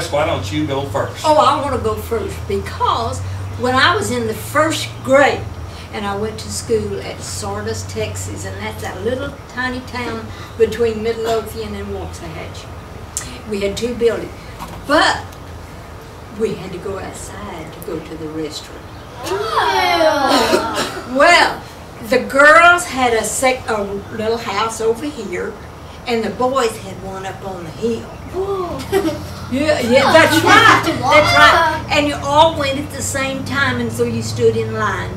Lois, why don't you go first? Oh, I want to go first because when I was in the first grade, and I went to school at Sardis, Texas, and that's that little tiny town between Midlothian and Waxahachie. We had 2 buildings, but we had to go outside to go to the restroom. Well, the girls had a little house over here, and the boys had one up on the hill. Yeah, that's right. That's right. And you all went at the same time, and so you stood in line.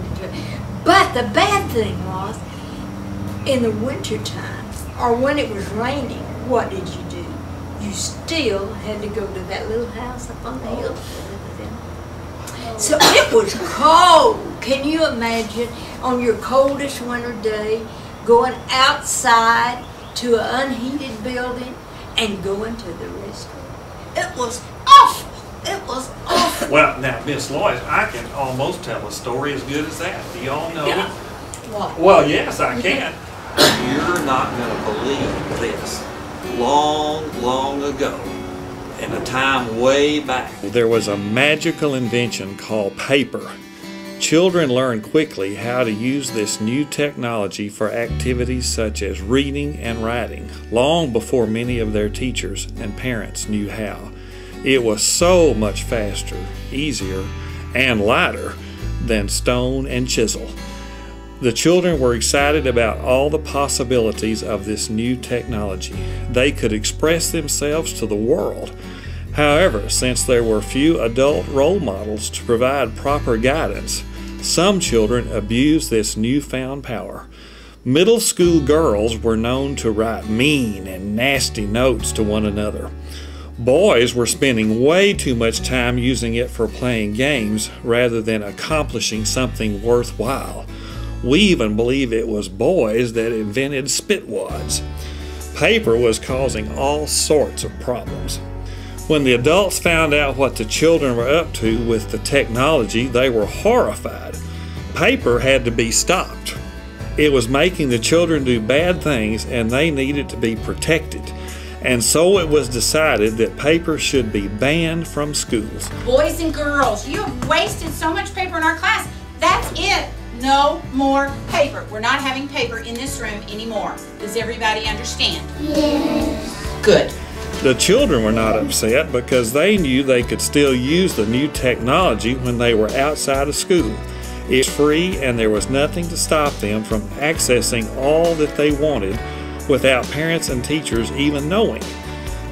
But the bad thing was, in the winter time, or when it was raining, what did you do? You still had to go to that little house up on the hill. So it was cold. Can you imagine on your coldest winter day going outside to an unheated building and going to the restroom? It was awful. It was awful. Well, now, Miss Lois, I can almost tell a story as good as that. Do y'all know it? What? Well, yes, I can. You're not going to believe this. Long, long ago, in a time way back, There was a magical invention called paper. Children learned quickly how to use this new technology for activities such as reading and writing, long before many of their teachers and parents knew how. It was so much faster, easier, and lighter than stone and chisel. The children were excited about all the possibilities of this new technology. They could express themselves to the world. However, since there were few adult role models to provide proper guidance, some children abused this newfound power. Middle school girls were known to write mean and nasty notes to one another. Boys were spending way too much time using it for playing games rather than accomplishing something worthwhile. We even believe it was boys that invented spitwads. Paper was causing all sorts of problems. When the adults found out what the children were up to with the technology, they were horrified. Paper had to be stopped. It was making the children do bad things and they needed to be protected. And so it was decided that paper should be banned from schools. Boys and girls, you have wasted so much paper in our class. That's it. No more paper. We're not having paper in this room anymore. Does everybody understand? Yes. Good. The children were not upset because they knew they could still use the new technology when they were outside of school. It's free and there was nothing to stop them from accessing all that they wanted without parents and teachers even knowing.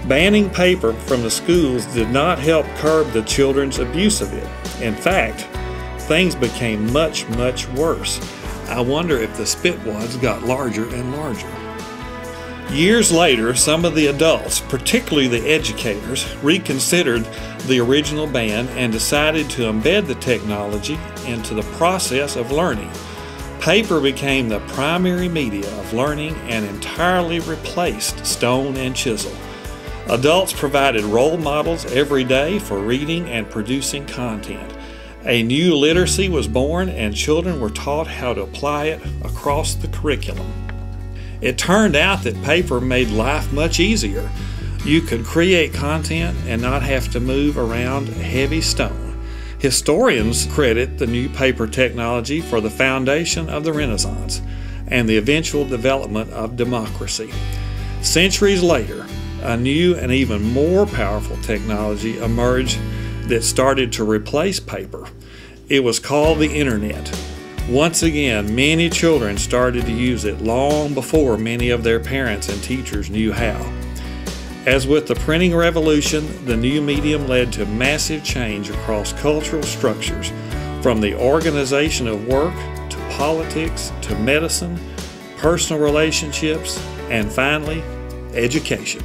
Banning paper from the schools did not help curb the children's abuse of it. In fact, things became much, much worse. I wonder if the spitwads got larger and larger. Years later, some of the adults, particularly the educators, reconsidered the original ban and decided to embed the technology into the process of learning. Paper became the primary media of learning and entirely replaced stone and chisel. Adults provided role models every day for reading and producing content. A new literacy was born and children were taught how to apply it across the curriculum. It turned out that paper made life much easier. You could create content and not have to move around heavy stone. Historians credit the new paper technology for the foundation of the Renaissance and the eventual development of democracy. Centuries later, a new and even more powerful technology emerged that started to replace paper. It was called the Internet. Once again, many children started to use it long before many of their parents and teachers knew how. As with the printing revolution, the new medium led to massive change across cultural structures, from the organization of work to politics to medicine, personal relationships, and finally, education.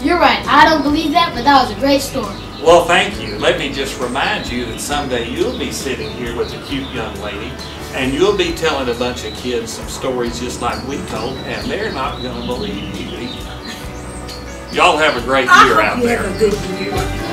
You're right. I don't believe that, but that was a great story. Well, thank you. Let me just remind you that someday you'll be sitting here with a cute young lady and you'll be telling a bunch of kids some stories just like we told, and they're not going to believe you either. Y'all have a great year out there. I hope you have a good year.